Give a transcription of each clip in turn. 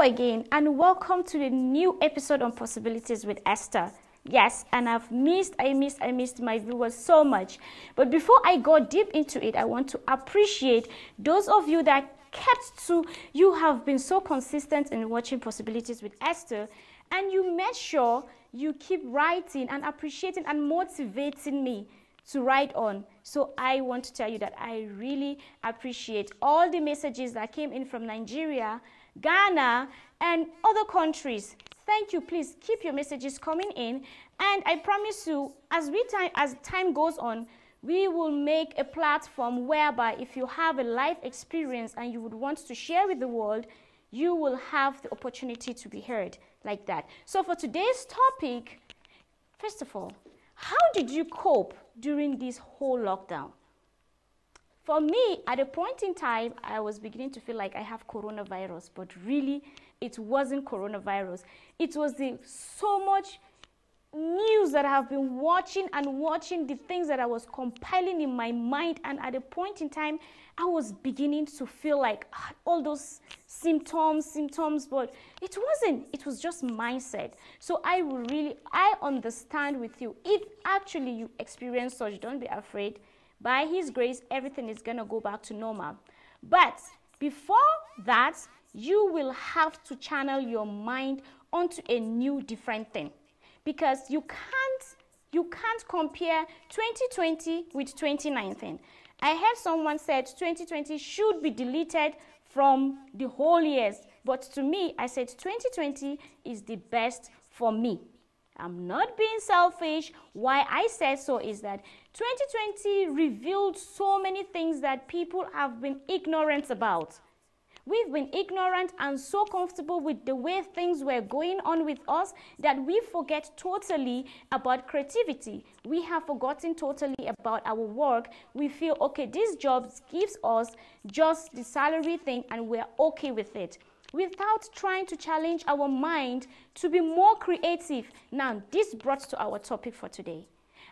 again, and welcome to the new episode on Possibilities with Esther. Yes, and I missed my viewers so much. But before I go deep into it, I want to appreciate those of you that you have been so consistent in watching Possibilities with Esther, and you made sure you keep writing and appreciating and motivating me to write on. So I want to tell you that I really appreciate all the messages that came in from Nigeria, Ghana, and other countries. Thank you. Please keep your messages coming in, and I promise you, as time goes on, we will make a platform whereby if you have a life experience and you would want to share with the world, you will have the opportunity to be heard like that. So for today's topic, first of all, how did you cope during this whole lockdown? For me, at a point in time, I was beginning to feel like I have coronavirus, but really, it wasn't coronavirus. It was so much news that I have been watching, the things that I was compiling in my mind, and at a point in time, I was beginning to feel like all those symptoms, but it wasn't. It was just mindset. So I understand with you. If actually you experience such, don't be afraid. By His grace, everything is going to go back to normal. But before that, you will have to channel your mind onto a new, different thing. Because you can't compare 2020 with 2019. I heard someone said 2020 should be deleted from the whole years. But to me, I said 2020 is the best for me. I'm not being selfish. Why I said so is that 2020 revealed so many things that people have been ignorant about. We've been ignorant and so comfortable with the way things were going on with us that we forget totally about creativity. We have forgotten totally about our work. We feel, okay, this job gives us just the salary thing and we're okay with it, without trying to challenge our mind to be more creative. Now, this brought to our topic for today.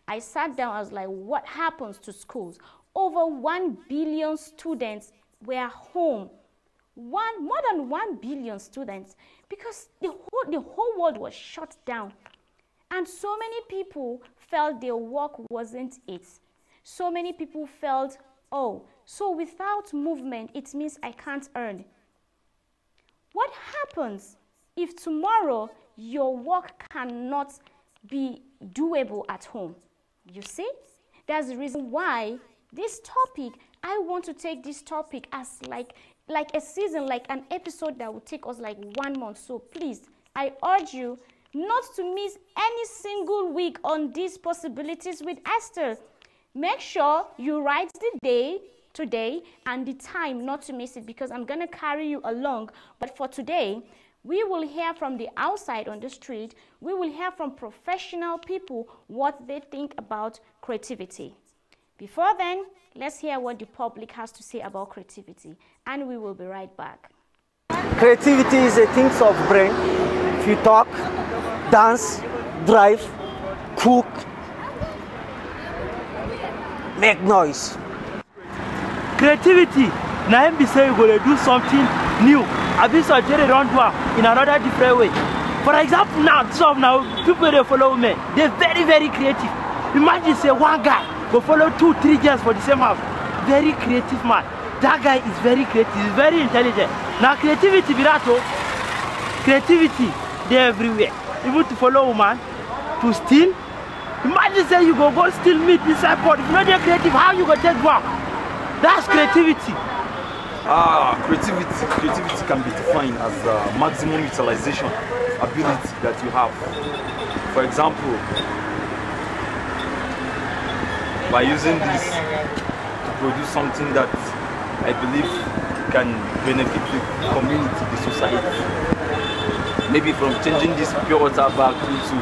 I sat down, I was like, what happens to schools? Over 1 billion students were home. More than 1 billion students, because the whole world was shut down. And so many people felt their work wasn't it. So many people felt, oh, so without movement, it means I can't earn. What happens if tomorrow your work cannot be doable at home? You see? That's the reason why this topic, I want to take this topic as like a season, like an episode that will take us like 1 month. So please, I urge you not to miss any single week on these Possibilities with Esther. Make sure you write the day today and the time not to miss it, because I'm going to carry you along. But for today, we will hear from the outside on the street. We will hear from professional people what they think about creativity. Before then, let's hear what the public has to say about creativity, and we will be right back. Creativity is a thing of brain. If you talk, dance, drive, cook, make noise. Creativity, now him be say you gonna do something new. I be suggested on in another different way. For example, now people they follow me, they're very, very creative. Imagine say one guy go follow 2-3 girls for the same house. Very creative man. That guy is very creative, he's very intelligent. Now creativity, creativity, they're everywhere. Even to follow a woman, to steal. Imagine say you go steal meat inside pot. If you're not creative, how you go take one? That's creativity. Creativity can be defined as maximum utilization ability that you have. For example, by using this to produce something that I believe can benefit the community, the society. Maybe from changing this pure water bag into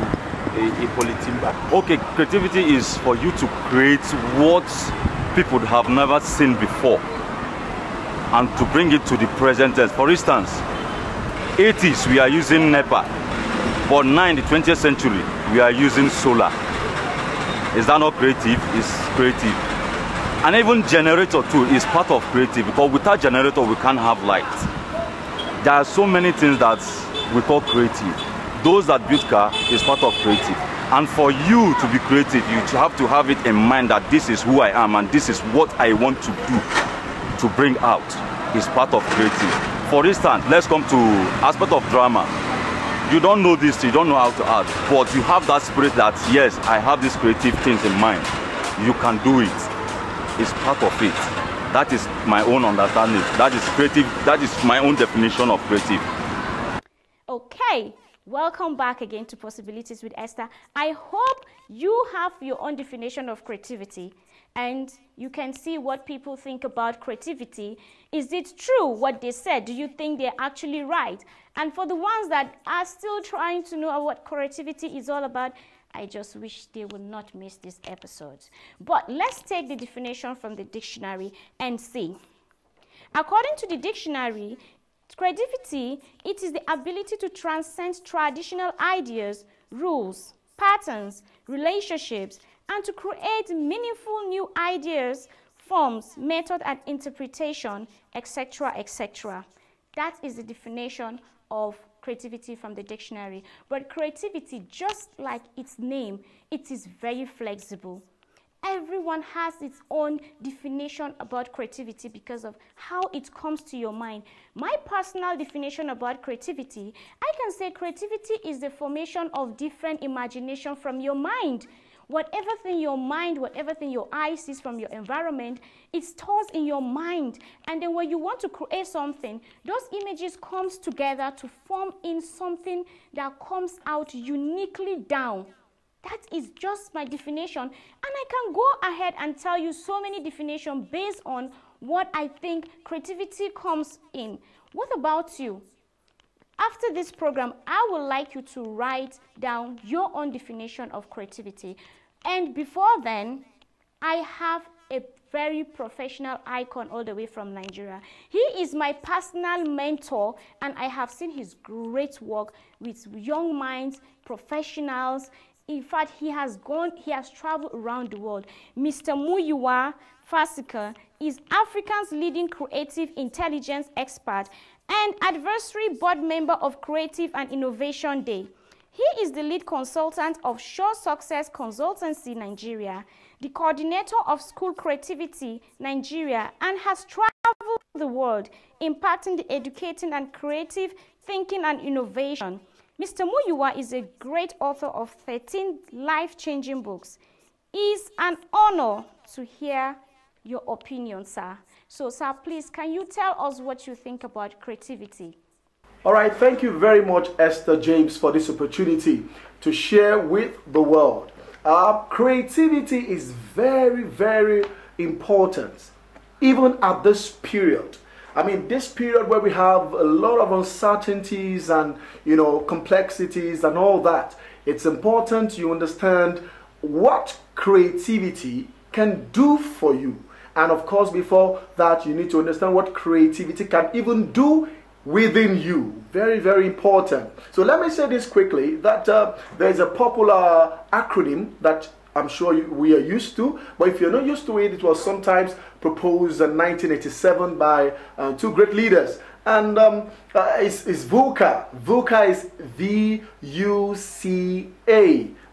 a polythene bag. Okay, creativity is for you to create what people have never seen before and to bring it to the present tense. For instance, 80s we are using NEPA, but now in the 20th century we are using solar. Is that not creative? It's creative. And even generator too is part of creative, because without generator we can't have light. there are so many things that we call creative. Those that build car is part of creative. And for you to be creative, you have to have it in mind that this is who I am and this is what I want to do, to bring out, is part of creative. For instance, let's come to aspect of drama. You don't know this, you don't know how to act, but you have that spirit that, yes, I have these creative things in mind. You can do it. It's part of it. That is my own understanding. That is creative. That is my own definition of creative. Okay. Welcome back again to Possibilities with Esther. I hope you have your own definition of creativity and you can see what people think about creativity. Is it true what they said? Do you think they're actually right? And for the ones that are still trying to know what creativity is all about, I just wish they would not miss this episode. But let's take the definition from the dictionary and see. According to the dictionary, creativity, it is the ability to transcend traditional ideas, rules, patterns, relationships, and to create meaningful new ideas, forms, method, and interpretation, etc., etc. That is the definition of creativity from the dictionary. But creativity, just like its name, it is very flexible. Everyone has its own definition about creativity because of how it comes to your mind. My personal definition about creativity, I can say creativity is the formation of different imagination from your mind. Whatever thing your mind, whatever thing your eye sees from your environment, it stores in your mind. And then when you want to create something, those images comes together to form in something that comes out uniquely down. That is just my definition, and I can go ahead and tell you so many definitions based on what I think creativity comes in. What about you? After this program, I would like you to write down your own definition of creativity. And before then, I have a very professional icon all the way from Nigeria. He is my personal mentor, and I have seen his great work with young minds, professionals. In fact, he has traveled around the world. Mr. Muyiwa Fasika is Africa's leading creative intelligence expert and advisory board member of Creative and Innovation Day. He is the lead consultant of Show Success Consultancy Nigeria, the coordinator of School Creativity Nigeria, and has traveled the world impacting the educating and creative thinking and innovation. Mr. Muyiwa is a great author of 13 life-changing books. It's an honor to hear your opinion, sir. So, sir, please, can you tell us what you think about creativity? All right, thank you very much, Esther James, for this opportunity to share with the world. Creativity is very, very important, even at this period. I mean, this period where we have a lot of uncertainties and, complexities and all that, it's important you understand what creativity can do for you. And of course, before that, you need to understand what creativity can even do within you. Very, very important. So let me say this quickly, that there's a popular acronym that I'm sure we are used to, but if you're not used to it, it was sometimes proposed in 1987 by two great leaders. And it's VUCA. VUCA is V-U-C-A,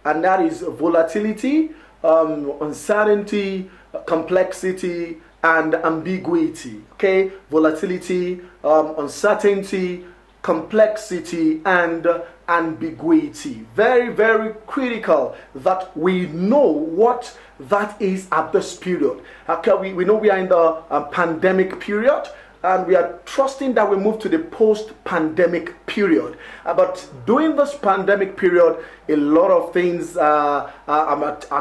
and that is volatility, uncertainty, complexity, and ambiguity. Okay, volatility, uncertainty, complexity, and ambiguity. Very, very critical that we know what that is at this period. Okay, we know we are in the pandemic period, and we are trusting that we move to the post-pandemic period. But during this pandemic period, a lot of things are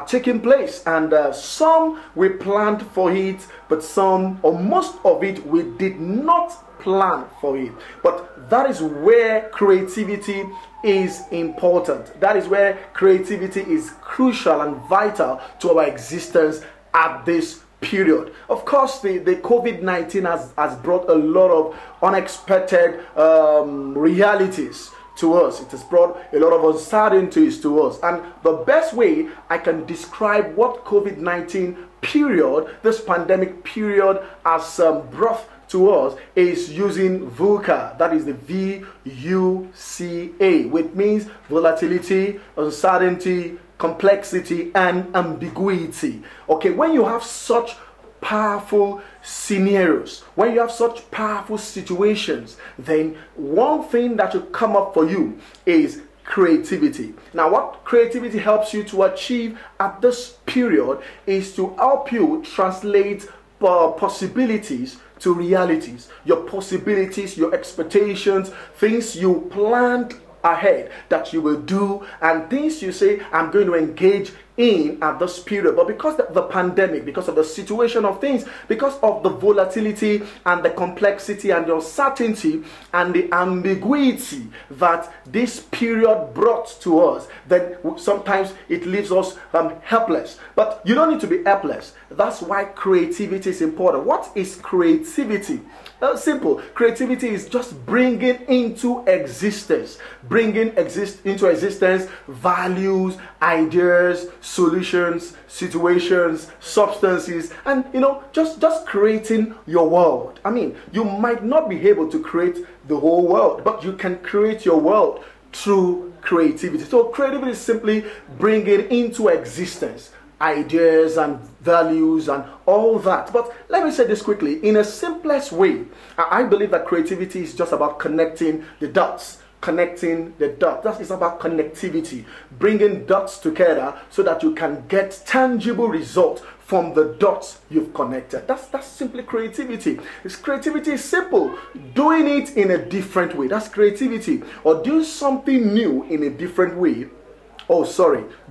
taking place, and some we planned for it, but some, or most of it, we did not plan for it. But that is where creativity is important. That is where creativity is crucial and vital to our existence at this period. Of course, the COVID-19 has brought a lot of unexpected realities to us. It has brought a lot of uncertainties to us. And the best way I can describe what COVID-19 period, this pandemic period, has brought to us is using VUCA. That is the VUCA, which means volatility, uncertainty, complexity, and ambiguity. Okay, when you have such powerful scenarios, when you have such powerful situations, then one thing that should come up for you is creativity. Now, what creativity helps you to achieve at this period is to help you translate possibilities to realities. Your possibilities, your expectations, things you planned ahead that you will do, and things you say, I'm going to engage in at this period. But because of the pandemic, because of the situation of things, because of the volatility and the complexity and the uncertainty and the ambiguity that this period brought to us, then sometimes it leaves us helpless. But you don't need to be helpless. That's why creativity is important. What is creativity? Simple. Creativity is just bringing into existence, into existence values, ideas, solutions, situations, substances, and just creating your world. I mean, you might not be able to create the whole world, but you can create your world through creativity. So creativity is simply bringing into existence ideas and values and all that. But let me say this quickly. In a simplest way, I believe that creativity is just about connecting the dots. Connecting the dots. That is about connectivity. Bringing dots together so that you can get tangible results from the dots you've connected. That's simply creativity. Creativity is simple. Doing it in a different way. That's creativity. Or doing something new in a different way.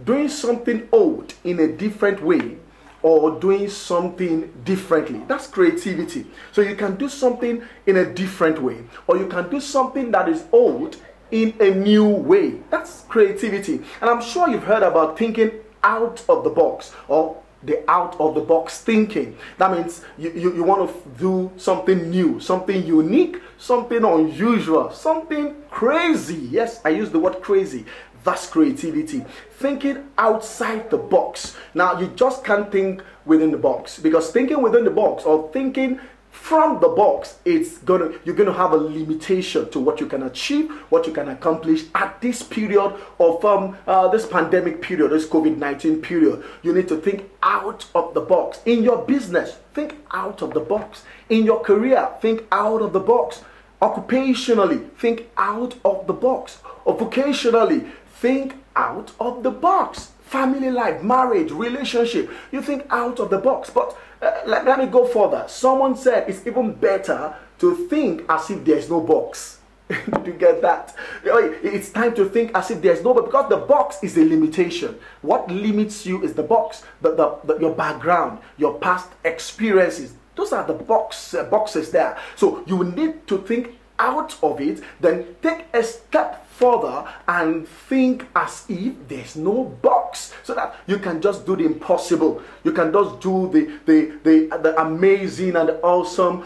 Doing something old in a different way, or doing something differently. That's creativity. So you can do something in a different way, or you can do something that is old in a new way. That's creativity. And I'm sure you've heard about thinking out of the box, or the out of the box thinking. That means you want to do something new, something unique, something unusual, something crazy. Yes, I use the word crazy. That's creativity. Thinking outside the box. Now, you just can't think within the box, because thinking within the box or thinking from the box, you're gonna have a limitation to what you can achieve, what you can accomplish at this period of this pandemic period, this COVID-19 period. You need to think out of the box. In your business, think out of the box. In your career, think out of the box. Occupationally, think out of the box. Or vocationally, think out of the box. Family life, marriage, relationship, you think out of the box. But let me go further. Someone said it's even better to think as if there's no box. Did you get that? It's time to think as if there's no box, because the box is a limitation. What limits you is the box, your background, your past experiences. Those are the boxes there. So you need to think out of it, then take a step further and think as if there's no box, so that you can just do the impossible. You can just do the amazing and awesome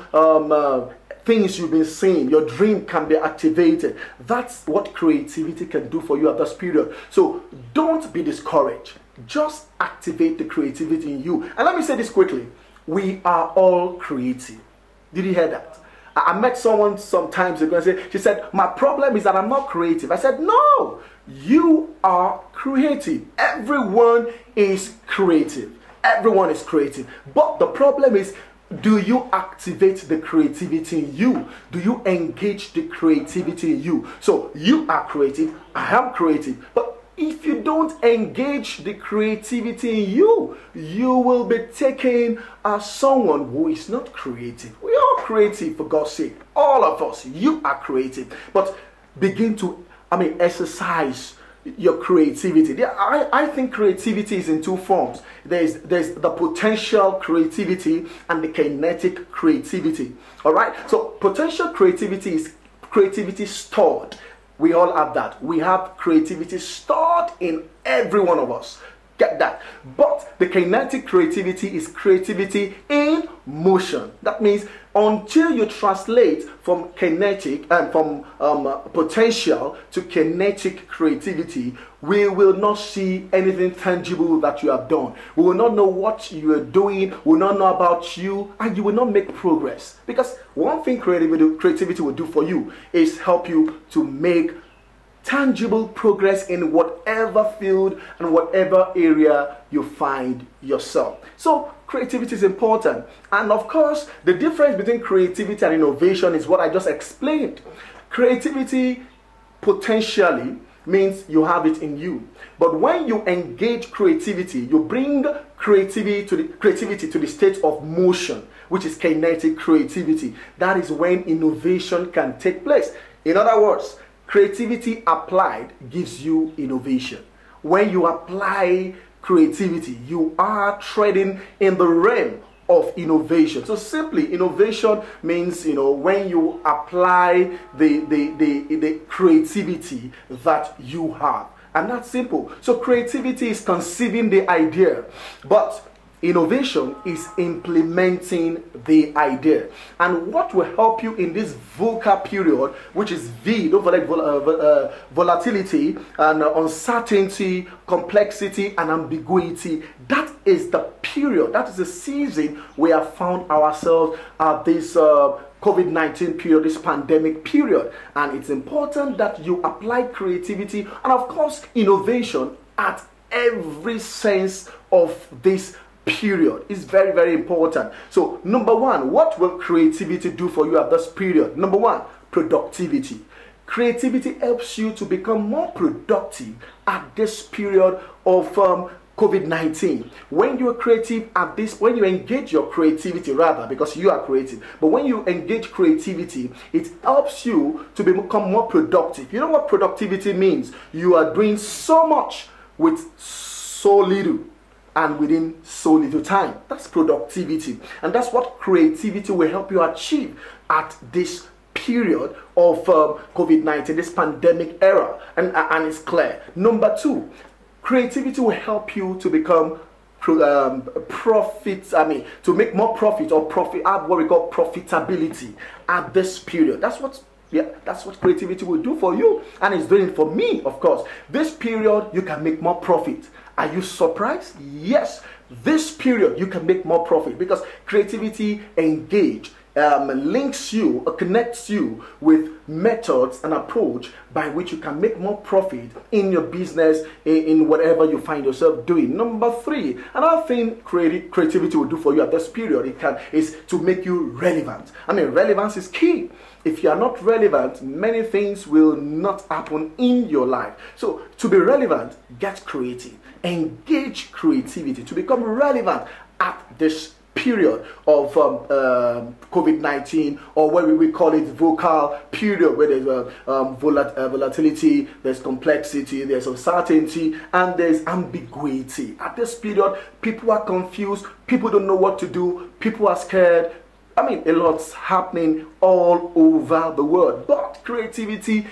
things you've been seeing. Your dream can be activated. That's what creativity can do for you at this period. So don't be discouraged. Just activate the creativity in you. And let me say this quickly. We are all creative. Did you hear that? I met someone some times ago and she said, my problem is that I'm not creative. I said, no, you are creative. Everyone is creative. Everyone is creative. But the problem is, do you activate the creativity in you? Do you engage the creativity in you? So you are creative. I am creative. But if you don't engage the creativity in you, you will be taken as someone who is not creative. We are creative, for God's sake. All of us, you are creative. But begin to, exercise your creativity. I think creativity is in two forms. There's the potential creativity and the kinetic creativity. All right? So potential creativity is creativity stored. We all have that. We have creativity stored in every one of us. Get that? But the kinetic creativity is creativity in motion. That means until you translate from kinetic and from potential to kinetic creativity, we will not see anything tangible that you have done. We will not know what you are doing. We will not know about you, and you will not make progress. Because one thing creativity will do for you is help you to make tangible progress in whatever field and whatever area you find yourself. So creativity is important. And of course, the difference between creativity and innovation is what I just explained. Creativity potentially means you have it in you. But when you engage creativity, you bring creativity to the state of motion, which is kinetic creativity. That is when innovation can take place. In other words, creativity applied gives you innovation. When you apply creativity, you are treading in the realm of innovation. So simply, innovation means, when you apply the creativity that you have. And that's simple. So creativity is conceiving the idea, but innovation is implementing the idea. And what will help you in this VUCA period, which is V, don't forget volatility and uncertainty, complexity and ambiguity, that is the period, that is the season we have found ourselves at this COVID-19 period, this pandemic period. And it's important that you apply creativity and of course innovation at every sense of this period. Is very, very important. So number one, what will creativity do for you at this period? Number one, productivity. Creativity helps you to become more productive at this period of COVID-19. When you are creative at this, when you engage your creativity rather, because you are creative, but when you engage creativity, it helps you to become more productive. You know what productivity means? You are doing so much with so little and within so little time. That's productivity. And that's what creativity will help you achieve at this period of COVID-19, this pandemic era. And it's clear. Number two, creativity will help you to become to make more profit or what we call profitability at this period. That's what creativity will do for you, and it's doing it for me, of course. This period, you can make more profit. Are you surprised? Yes, this period you can make more profit because creativity links you or connects you with methods and approach by which you can make more profit in your business, in whatever you find yourself doing. Number three, another thing creativity will do for you at this period is to make you relevant. I mean, relevance is key. If you are not relevant, many things will not happen in your life. So to be relevant, get creative. Engage creativity to become relevant at this period of COVID-19, or what we call it vocal period, where there's volatility, there's complexity, there's uncertainty, and there's ambiguity. At this period, people are confused, people don't know what to do, people are scared. I mean, a lot's happening all over the world. But creativity,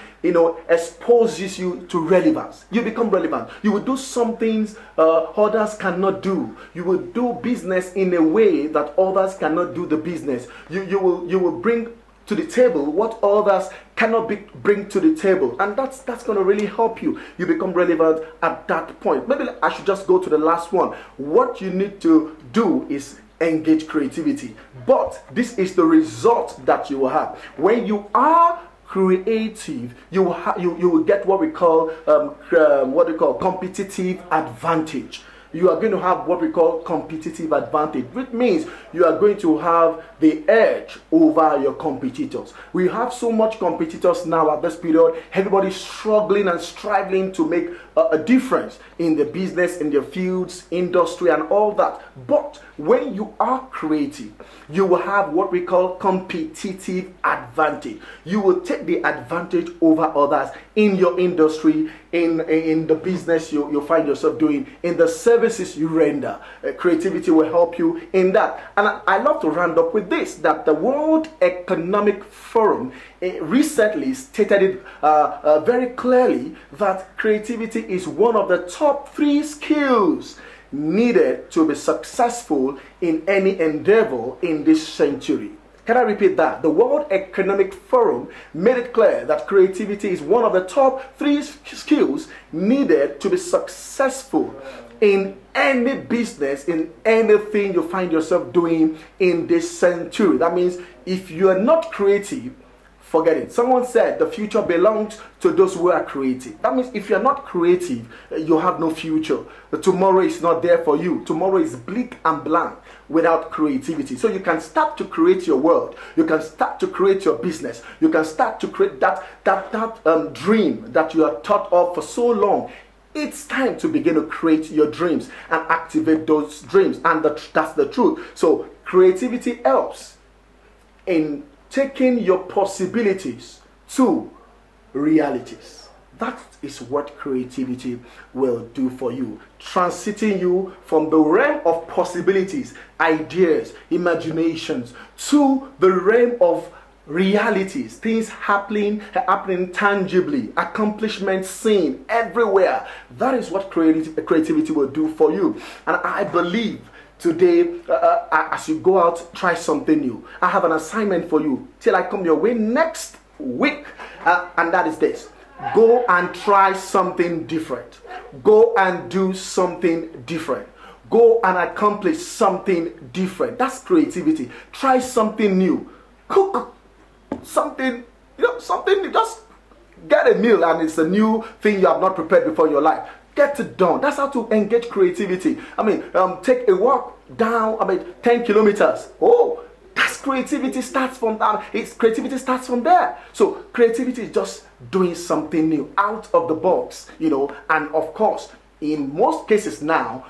exposes you to relevance. You become relevant. You will do some things others cannot do. You will do business in a way that others cannot do the business. You will bring to the table what others cannot bring to the table, and that's going to really help you. You become relevant at that point. Maybe I should just go to the last one. What you need to do is engage creativity, but this is the result that you will have when you are creative. You will get what we call competitive advantage. You are going to have what we call competitive advantage, which means you are going to have the edge over your competitors. We have so much competitors now at this period. Everybody's struggling and striving to make a difference in the business, in their fields, industry, and all that. But when you are creative, you will have what we call competitive advantage. advantage. You will take the advantage over others in your industry, in the business you find yourself doing, in the services you render. Creativity will help you in that. And I love to round up with this, that the World Economic Forum recently stated it very clearly that creativity is one of the top 3 skills needed to be successful in any endeavor in this century. Can I repeat that? The World Economic Forum made it clear that creativity is one of the top 3 skills needed to be successful in any business, in anything you find yourself doing in this century. That means if you are not creative, forget it. Someone said the future belongs to those who are creative. That means if you're not creative, you have no future. Tomorrow is not there for you. Tomorrow is bleak and blank without creativity. So you can start to create your world. You can start to create your business. You can start to create that dream that you are thought of for so long. It's time to begin to create your dreams and activate those dreams. And that's the truth. So creativity helps in taking your possibilities to realities. That is what creativity will do for you. Transiting you from the realm of possibilities, ideas, imaginations, to the realm of realities, things happening tangibly, accomplishments seen everywhere. That is what creativity will do for you. And I believe today, as you go out, try something new. I have an assignment for you till I come your way next week, and that is this: go and try something different. Go and do something different. Go and accomplish something different. That's creativity. Try something new. Cook something, something. Just get a meal, and it's a new thing you have not prepared before in your life. Get it done. That's how to engage creativity. Take a walk down, 10 kilometers. Oh, that's creativity starts from that. Creativity starts from there. So creativity is just doing something new, out of the box, and of course, in most cases now,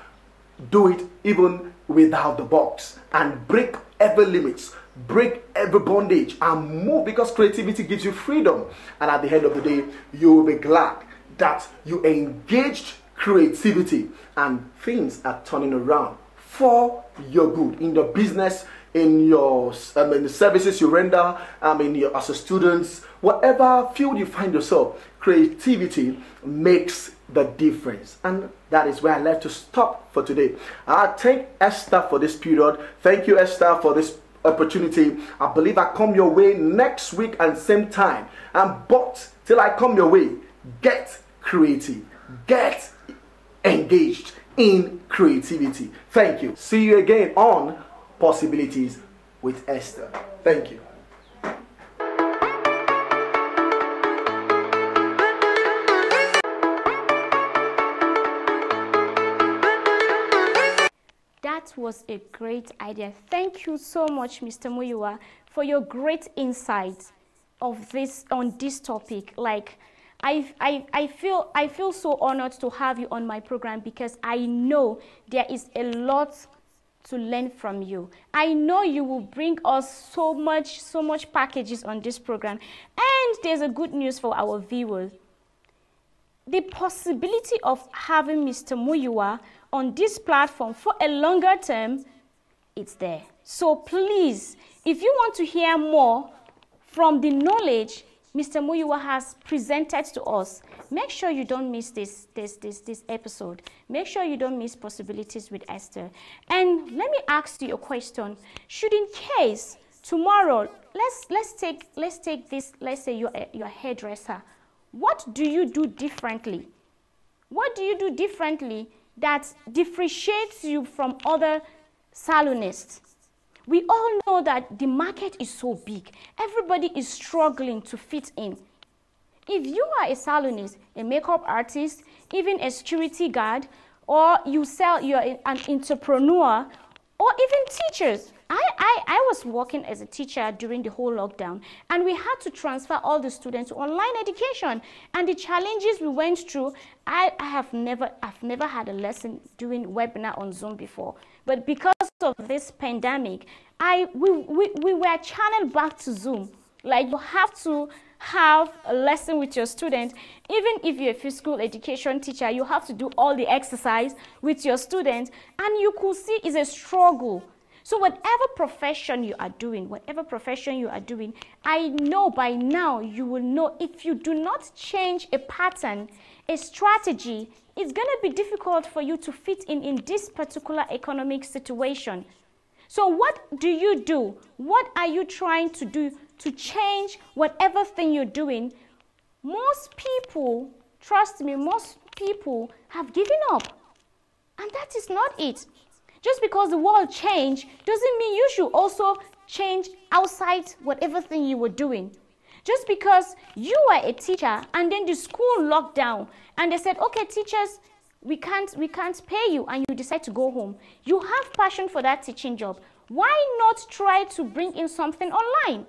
do it even without the box and break every limits, break every bondage and move, because creativity gives you freedom. And at the end of the day, you will be glad that you engaged creativity and things are turning around for your good in your business, in your in the services you render, as a student, whatever field you find yourself. Creativity makes the difference, and that is where I like to stop for today. I thank Esther for this period. Thank you, Esther, for this opportunity. I believe I come your way next week and same time. But till I come your way, get creative, get engaged in creativity. Thank you. See you again on Possibilities with Esther. Thank you. That was a great idea. Thank you so much, Mr. Muyiwa, for your great insight on this topic. I feel so honored to have you on my program, because I know there is a lot to learn from you. I know you will bring us so much packages on this program. And there's a good news for our viewers. The possibility of having Mr. Muyiwa on this platform for a longer term, it's there. So please, if you want to hear more from the knowledge Mr. Muyiwa has presented to us, make sure you don't miss this episode. Make sure you don't miss Possibilities with Esther. And let me ask you a question. Should, in case tomorrow, let's take this, let's say you're a hairdresser. What do you do differently? What do you do differently that differentiates you from other salonists? We all know that the market is so big. Everybody is struggling to fit in. If you are a salonist, a makeup artist, even a security guard, or you're an entrepreneur, or even teachers. I was working as a teacher during the whole lockdown, and we had to transfer all the students to online education. And the challenges we went through, I've never had a lesson doing webinar on Zoom before. But because of this pandemic, we were channeled back to Zoom. Like you have to have a lesson with your student. Even if you're a physical education teacher, you have to do all the exercise with your students, and you could see it's a struggle. So whatever profession you are doing, I know by now you will know if you do not change a pattern, a strategy, it's going to be difficult for you to fit in this particular economic situation. So what do you do? What are you trying to do to change whatever thing you're doing? Most people, trust me, most people have given up. And that is not it. Just because the world changed doesn't mean you should also change outside whatever thing you were doing. Just because you are a teacher and then the school locked down and they said, okay, teachers, we can't pay you, and you decide to go home. You have passion for that teaching job. Why not try to bring in something online?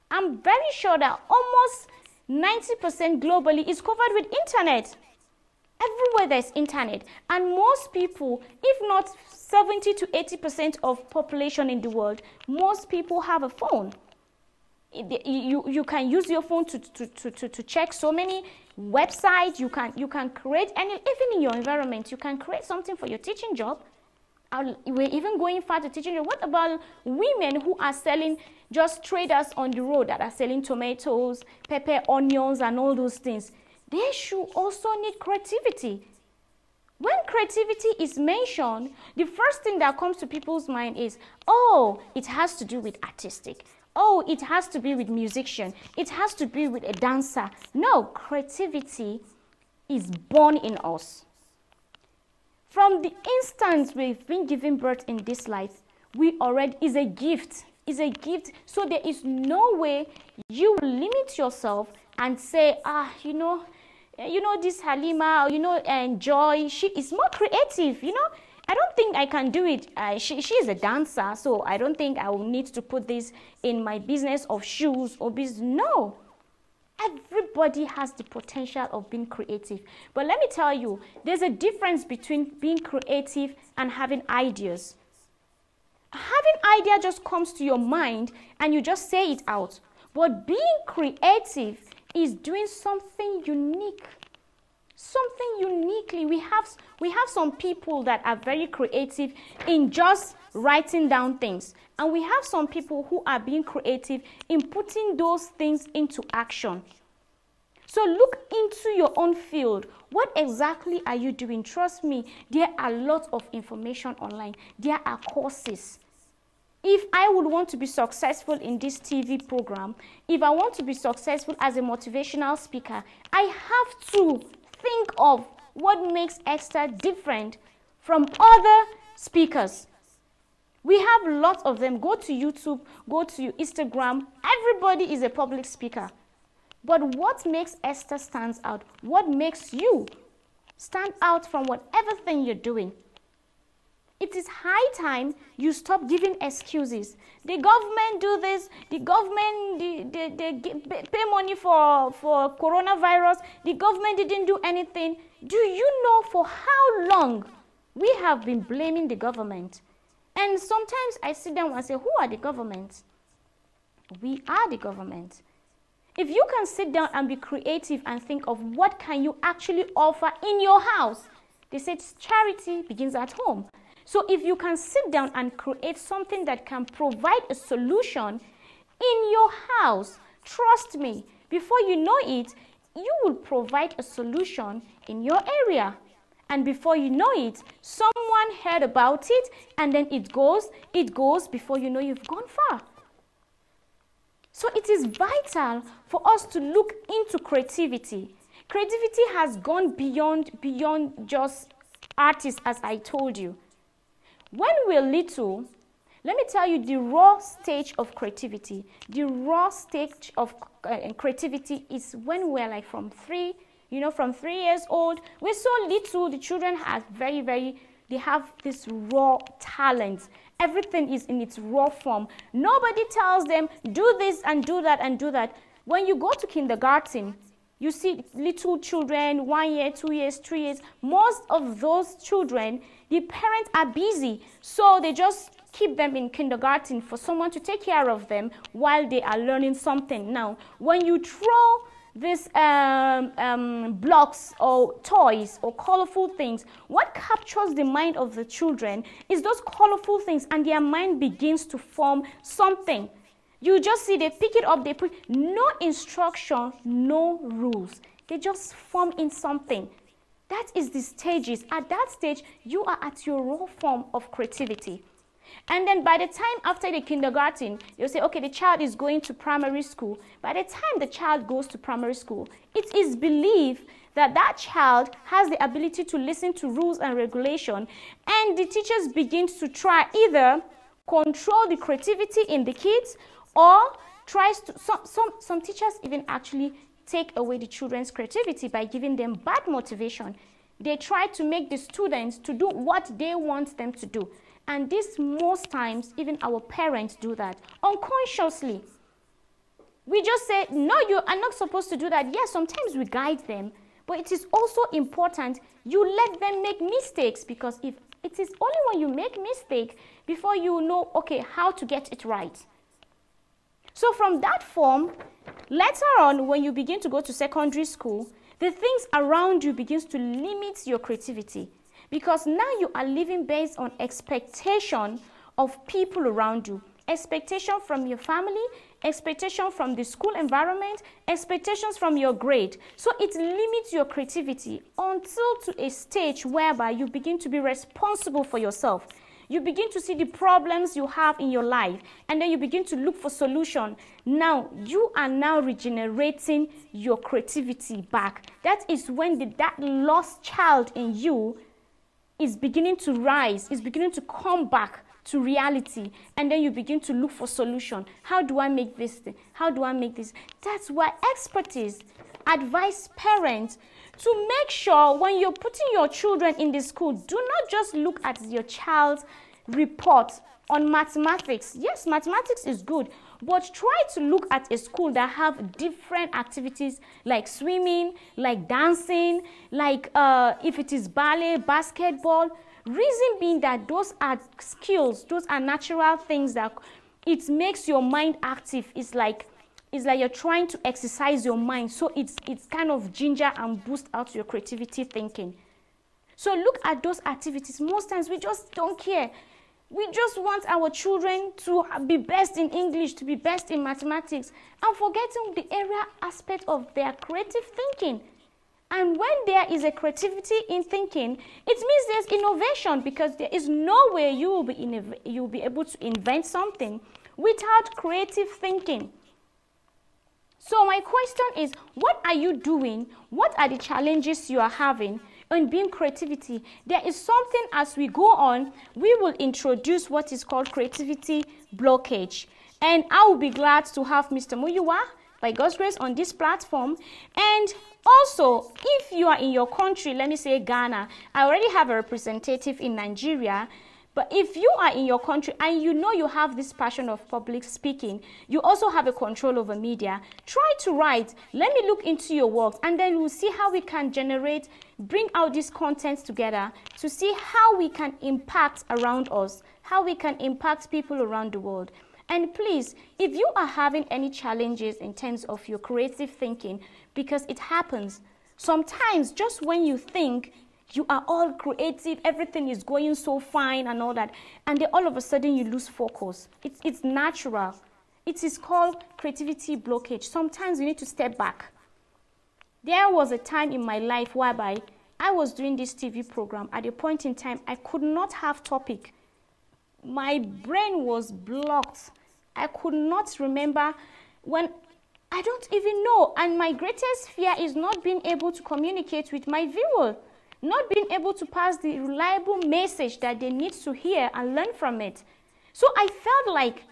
I'm very sure that almost 90% globally is covered with internet. Everywhere there's internet, and most people, if not 70 to 80% of population in the world, most people have a phone. You can use your phone to check so many websites. You can create any, even in your environment, you can create something for your teaching job. We're even going far to teaching job. What about women who are selling, just traders on the road that are selling tomatoes, pepper, onions, and all those things? They should also need creativity. When creativity is mentioned, the first thing that comes to people's mind is, oh, it has to do with artistic. Oh, it has to be with musician. It has to be with a dancer. No, creativity is born in us. From the instant we've been given birth in this life, we already is a gift. Is a gift. So there is no way you will limit yourself and say, you know this Halima, and Joy, she is more creative, I don't think I can do it. She is a dancer, so I don't think I will need to put this in my business of shoes or business. No. Everybody has the potential of being creative. But let me tell you, there's a difference between being creative and having ideas. Having idea just comes to your mind and you just say it out. But being creative is doing something unique. Something uniquely. We have some people that are very creative in just writing down things. And we have some people who are being creative in putting those things into action. So look into your own field. What exactly are you doing? Trust me, there are lots of information online. There are courses. If I would want to be successful in this TV program, if I want to be successful as a motivational speaker, I have to think of what makes Esther different from other speakers. We have lots of them. Go to YouTube, go to Instagram. Everybody is a public speaker. But what makes Esther stand out? What makes you stand out from whatever thing you're doing? It is high time you stop giving excuses. The government do this. The government they pay money for coronavirus. The government didn't do anything. Do you know for how long we have been blaming the government? And sometimes I sit down and say, who are the government? We are the government. If you can sit down and be creative and think of what can you actually offer in your house, they said charity begins at home. So if you can sit down and create something that can provide a solution in your house, trust me, before you know it, you will provide a solution in your area. And before you know it, someone heard about it, and then it goes, before you know you've gone far. So it is vital for us to look into creativity. Creativity has gone beyond just artists, as I told you. When we're little, let me tell you the raw stage of creativity. The raw stage of creativity is when we're like from 3 years old. We're so little, the children have they have this raw talent. Everything is in its raw form. Nobody tells them, do this and do that and do that. When you go to kindergarten, you see little children, 1 year, 2 years, 3 years. Most of those children, the parents are busy. So they just keep them in kindergarten for someone to take care of them while they are learning something. Now, when you throw these blocks or toys or colorful things, what captures the mind of the children is those colorful things, and their mind begins to form something. You just see they pick it up, they put no instruction, no rules. They just form in something. That is the stages. At that stage, you are at your raw form of creativity. And then by the time after the kindergarten, you'll say, okay, the child is going to primary school. By the time the child goes to primary school, it is believed that that child has the ability to listen to rules and regulation, and the teachers begin to try either control the creativity in the kids, or tries to, some teachers even actually take away the children's creativity by giving them bad motivation. They try to make the students to do what they want them to do. And this, most times, even our parents do that unconsciously. We just say, no, you are not supposed to do that. Yes, sometimes we guide them, but it is also important you let them make mistakes, because if it is only when you make mistake before you know, okay, how to get it right. So from that form, later on, when you begin to go to secondary school, the things around you begins to limit your creativity, because now you are living based on expectation of people around you, expectation from your family, expectation from the school environment, expectations from your grade. So it limits your creativity until to a stage whereby you begin to be responsible for yourself. You begin to see the problems you have in your life, and then you begin to look for solution. Now, you are now regenerating your creativity back. That is when that lost child in you is beginning to rise, is beginning to come back to reality, and then you begin to look for solution. How do I make this thing? How do I make this? That's why expertise advise parents to make sure when you're putting your children in the school, do not just look at your child's report on mathematics. Yes, mathematics is good, but try to look at a school that have different activities like swimming, like dancing, like if it is ballet, basketball. Reason being that those are skills, those are natural things that it makes your mind active. It's like you're trying to exercise your mind, so it's kind of ginger and boost out your creativity thinking. So look at those activities. Most times we just don't care. We just want our children to be best in English, to be best in mathematics, and forgetting the area aspect of their creative thinking. And when there is a creativity in thinking, it means there's innovation, because there is no way you will be able to invent something without creative thinking. So my question is, what are you doing? What are the challenges you are having in being creativity? There is something, as we go on, we will introduce what is called creativity blockage. And I will be glad to have Mr. Muyuwa, by God's grace, on this platform. And also, if you are in your country, let me say Ghana, I already have a representative in Nigeria. But if you are in your country and you know you have this passion of public speaking, you also have a control over media, try to write. Let me look into your work, and then we'll see how we can bring out these contents together to see how we can impact around us, how we can impact people around the world. And please, if you are having any challenges in terms of your creative thinking, because it happens, sometimes just when you think you are all creative, everything is going so fine and all that, and then all of a sudden you lose focus. It's natural. It is called creativity blockage. Sometimes you need to step back. There was a time in my life whereby I was doing this TV program. At a point in time, I could not have topic. My brain was blocked. I could not remember when, I don't even know. And my greatest fear is not being able to communicate with my viewer, not being able to pass the reliable message that they need to hear and learn from it. So I felt like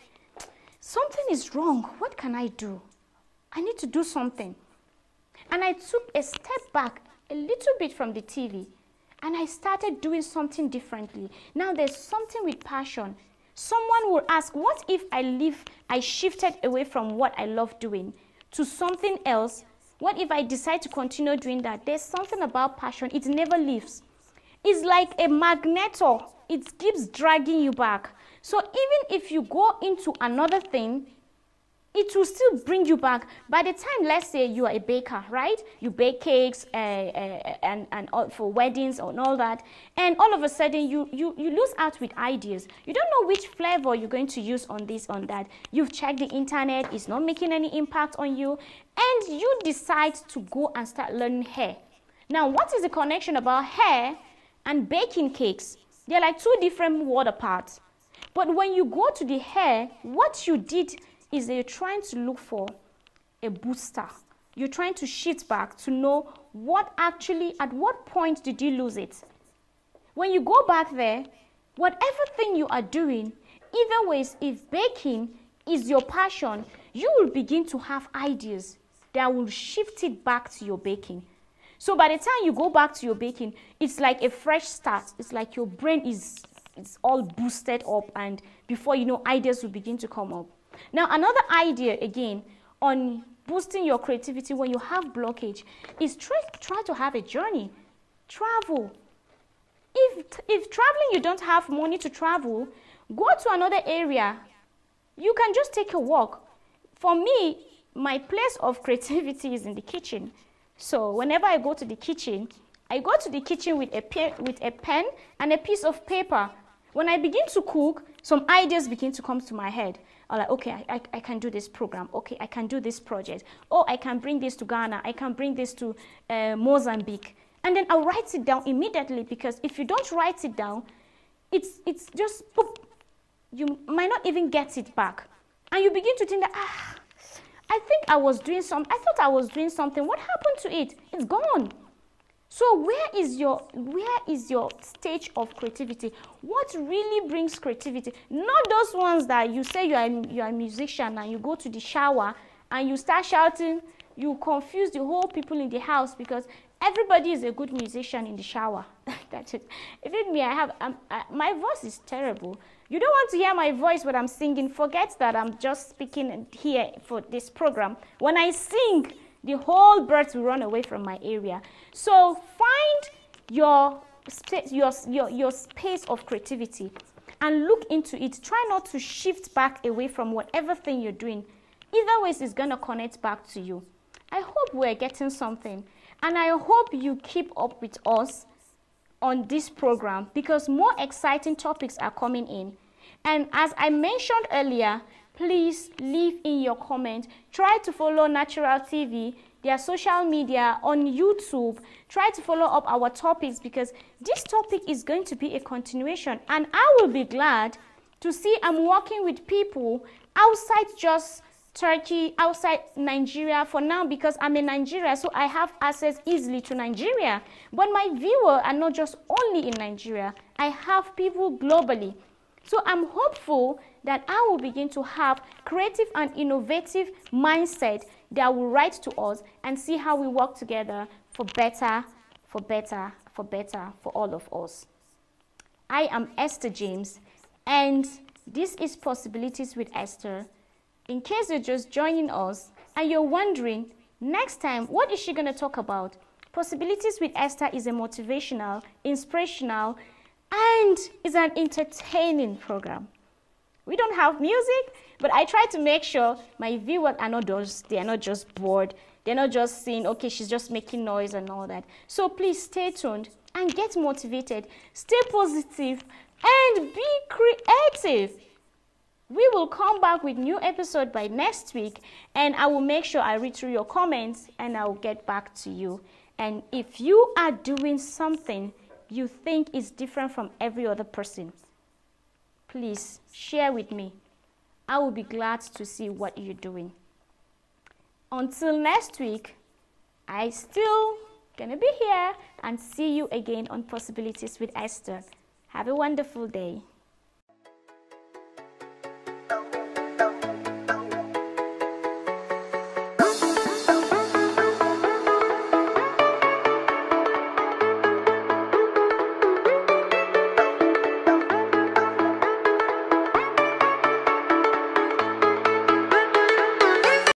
something is wrong. What can I do? I need to do something. And I took a step back a little bit from the TV, and I started doing something differently. Now there's something with passion. Someone will ask, what if I shifted away from what I love doing to something else? What if I decide to continue doing that? There's something about passion. It never leaves. It's like a magneto. It keeps dragging you back. So even if you go into another thing, it will still bring you back. By the time, let's say you are a baker, right? You bake cakes and all, for weddings and all that, and all of a sudden you lose out with ideas. You don't know which flavor you're going to use on this, on that. You've checked the internet, it's not making any impact on you, and you decide to go and start learning hair. Now, what is the connection about hair and baking cakes? They're like two different worlds apart. But when you go to the hair, what you did is that you're trying to look for a booster. You're trying to shift back to know what actually, at what point did you lose it? When you go back there, whatever thing you are doing, even ways if baking is your passion, you will begin to have ideas that will shift it back to your baking. So by the time you go back to your baking, it's like a fresh start. It's like your brain is all boosted up, and before you know, ideas will begin to come up. Now, another idea, again, on boosting your creativity when you have blockage is try to have a journey. Travel. If traveling, you don't have money to travel, go to another area. You can just take a walk. For me, my place of creativity is in the kitchen. So whenever I go to the kitchen with a pen and a piece of paper. When I begin to cook, some ideas begin to come to my head. I'm like, okay, I can do this program. Okay, I can do this project. Oh, I can bring this to Ghana. I can bring this to Mozambique. And then I'll write it down immediately, because if you don't write it down, it's just, boop, you might not even get it back. And you begin to think that, I thought I was doing something. What happened to it? It's gone. So where is your stage of creativity? What really brings creativity? Not those ones that you say you are a musician and you go to the shower and you start shouting, you confuse the whole people in the house, because everybody is a good musician in the shower. That's it. Even me, my voice is terrible. You don't want to hear my voice when I'm singing. Forget that I'm just speaking here for this program. When I sing, the whole birds will run away from my area. So find your space of creativity and look into it. Try not to shift back away from whatever thing you're doing. Either ways, it's going to connect back to you. I hope we're getting something. And I hope you keep up with us on this program, because more exciting topics are coming in. And as I mentioned earlier, please leave in your comment. Try to follow Ntr TV, their social media on YouTube. Try to follow up our topics, because this topic is going to be a continuation. And I will be glad to see I'm working with people outside just Turkey, outside Nigeria for now, because I'm in Nigeria, so I have access easily to Nigeria. But my viewers are not just only in Nigeria. I have people globally. So I'm hopeful that I will begin to have creative and innovative mindset that will write to us and see how we work together for better, for all of us. I am Esther James, and this is Possibilities with Esther. In case you're just joining us and you're wondering, next time, what is she going to talk about? Possibilities with Esther is a motivational, inspirational, and is an entertaining program. We don't have music, but I try to make sure my viewers are not just bored. They're not just saying, okay, she's just making noise and all that. So please stay tuned and get motivated. Stay positive and be creative. We will come back with new episode by next week, and I will make sure I read through your comments and I will get back to you. And if you are doing something you think is different from every other person, please share with me. I will be glad to see what you're doing. Until next week, I still gonna be here and see you again on Possibilities with Esther. Have a wonderful day.